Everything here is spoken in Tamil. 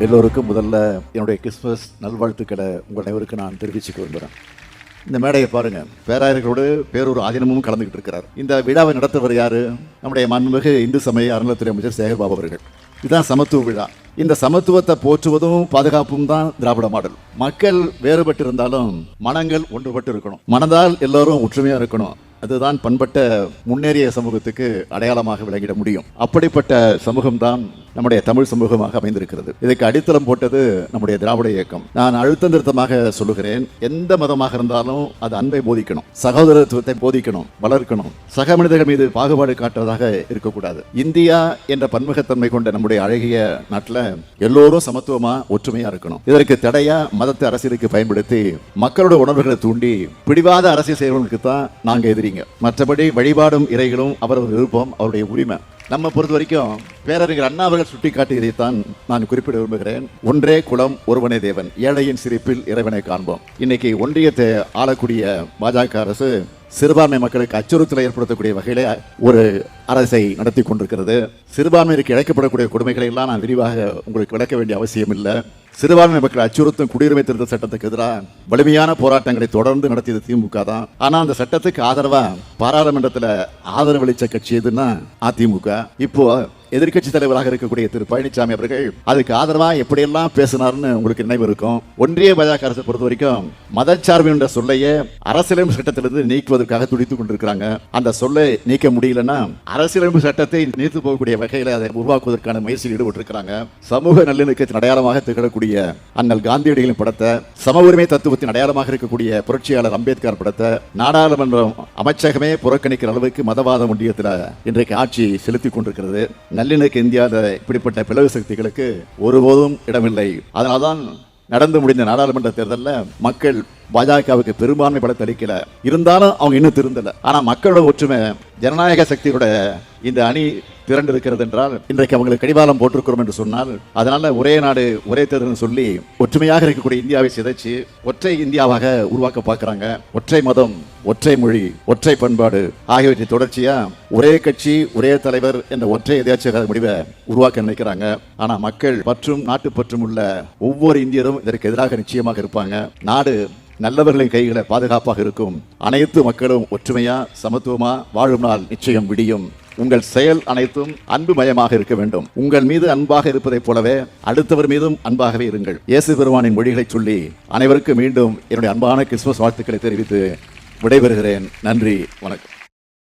எல்லோருக்கும் முதல்ல என்னுடைய கிறிஸ்மஸ் நல்வாழ்த்துக்களை உங்கள் அனைவருக்கு நான் தெரிவிச்சுக்க விரும்புகிறேன். இந்த மேடையை பாருங்க, பேராயர்களோடு பேரூர் ஆதீனமும் கலந்துகிட்டு இருக்கிறார். இந்த விழாவை நடத்துவர் யாரு? நம்முடைய மாண்புமிகு இந்து சமய அறநிலையத்துறை அமைச்சர் சேகர்பாபு அவர்கள். இதுதான் சமத்துவ விழா. இந்த சமத்துவத்தை போற்றுவதும் பாதுகாப்பும் தான் திராவிட மாடல். மக்கள் வேறுபட்டு இருந்தாலும் மனங்கள் ஒன்றுபட்டு இருக்கணும். மனதால் எல்லோரும் ஒற்றுமையா இருக்கணும். அதுதான் பண்பட்ட முன்னேறிய சமூகத்துக்கு அடையாளமாக விளங்கிட முடியும். அப்படிப்பட்ட சமூகம்தான் நம்முடைய தமிழ் சமூகமாக அமைந்திருக்கிறது. இதுக்கு அடித்தளம் போட்டது நம்முடைய திராவிட இயக்கம். நான் அழுத்தம் திருத்தமாக சொல்லுகிறேன், எந்த மதமாக இருந்தாலும் அது அன்பை போதிக்கணும், சகோதரத்துவத்தை போதிக்கணும், வளர்க்கணும். சக மனிதர்கள் மீது பாகுபாடு காட்டுவதாக இருக்கக்கூடாது. இந்தியா என்ற பன்முகத்தன்மை கொண்ட நம்முடைய அழகிய நாட்டில் எல்லோரும் சமத்துவமா ஒற்றுமையா இருக்கணும். இதற்கு தடையா மதத்தை அரசியலுக்கு பயன்படுத்தி மக்களோட உணர்வுகளை தூண்டி பிடிவாத அரசியல் செய்வர்களுக்கு தான் நாங்க எதிரிங்க. மற்றபடி வழிபாடும் இறைகளும் அவரவர் விருப்பம், அவருடைய உரிமை. நம்ம பொறுத்த வரைக்கும் பேரறிஞர் அண்ணா அவர்கள் சுட்டிக்காட்டியதைத்தான் நான் குறிப்பிட விரும்புகிறேன். ஒன்றே குலம் ஒருவனே தேவன், ஏழையின் சிரிப்பில் இறைவனை காண்போம். இன்னைக்கு ஒன்றியத்தை ஆளக்கூடிய பாஜக அரசு சிறுபான்மை மக்களுக்கு அச்சுறுத்தலை ஏற்படுத்தக்கூடிய வகையில ஒரு அரசை நடத்தி கொண்டிருக்கிறது. சிறுபான்மையிற்கு இழைக்கப்படக்கூடிய கொடுமைகளை எல்லாம் நான் விரிவாக உங்களுக்கு விளக்க வேண்டிய அவசியம் இல்லை. சிறுபான்மை மக்கள் அச்சுறுத்தும் குடியுரிமை திருத்த சட்டத்துக்கு எதிராக வலிமையான போராட்டங்களை தொடர்ந்து நடத்தியது திமுக தான். ஆனா அந்த சட்டத்துக்கு ஆதரவா பாராளுமன்றத்தில் ஆதரவளிச்ச கட்சி எதுன்னா அதிமுக. இப்போ எதிர்கட்சி தலைவராக இருக்கக்கூடிய திரு பழனிசாமி அவர்கள் அதுக்கு ஆதரவா எப்படியெல்லாம் பேசினார்னு உங்களுக்கு நினைவு இருக்கும். ஒன்றிய பாஜக அரசை பொறுத்த வரைக்கும் மதச்சார்பு என்ற சொல்லையே அரசியலமைப்பு சட்டத்திலிருந்து நீக்குவதற்காக துடித்துக் கொண்டிருக்கிறாங்க. அந்த சொல்லை நீக்க முடியலன்னா அரசியலமைப்பு சட்டத்தை நீத்து போகக்கூடிய வகையில் அதை உருவாக்குவதற்கான முயற்சியில் ஈடுபட்டிருக்கிறாங்க. சமூக நல்லிணக்கத்தின் அடையாளமாக திகழக்கூடிய அண்ணல் காந்தியடிகளின் படத்தை, சம உரிமை தத்துவத்தின் அடையாளமாக இருக்கக்கூடிய புரட்சியாளர் அம்பேத்கர் படத்தை நாடாளுமன்றம் அமைச்சகமே புறக்கணிக்கிற அளவுக்கு மதவாத ஒன்றியத்தில் இன்றைக்கு ஆட்சி செலுத்திக் கொண்டிருக்கிறது. நல்லிணக்க இந்தியாவில் இப்படிப்பட்ட பிளவு சக்திகளுக்கு ஒருபோதும் இடமில்லை. அதனால்தான் நடந்து முடிந்த நாடாளுமன்ற தேர்தலில் மக்கள் பாஜகவுக்கு பெரும்பான்மை பலத்தை அளிக்கல. இருந்தாலும் அவங்க இன்னும் திருந்தல. ஆனா மக்களோட ஒற்றுமை, ஜனநாயக சக்தியோட இந்த அணி திரண்டு இருக்கிறது என்றால் இன்றைக்கு அவங்களுக்கு கடிவாளம் போட்டிருக்கிறோம் என்று சொன்னால், அதனால ஒரே நாடு ஒரே தேர்தல் சொல்லி ஒற்றுமையாக இருக்கக்கூடிய இந்தியாவை சிதைச்சு ஒற்றை இந்தியாவாக உருவாக்க பார்க்கிறாங்க. ஒற்றை மதம், ஒற்றை மொழி, ஒற்றை பண்பாடு ஆகியவற்றை தொடர்ச்சியா ஒரே கட்சி ஒரே தலைவர் என்ற ஒற்றை எதாச்சிய முடிவை உருவாக்க நினைக்கிறாங்க. ஆனா மக்கள் பற்றும் நாட்டு பற்றும் உள்ள ஒவ்வொரு இந்தியரும் இதற்கு எதிராக நிச்சயமாக இருப்பாங்க. நாடு நல்லவர்களின் கைகளை பாதுகாப்பாக இருக்கும். அனைத்து மக்களும் ஒற்றுமையா சமத்துவமா வாழும் நாள் நிச்சயம் விடியும். உங்கள் செயல் அனைத்தும் அன்பு மயமாக இருக்க வேண்டும். உங்கள் மீது அன்பாக இருப்பதைப் போலவே அடுத்தவர் மீதும் அன்பாகவே இருங்கள். இயேசு பெருமானின் மொழிகளை சொல்லி அனைவருக்கும் மீண்டும் என்னுடைய அன்பான கிறிஸ்துமஸ் வாழ்த்துக்களை தெரிவித்து விடைபெறுகிறேன். நன்றி, வணக்கம்.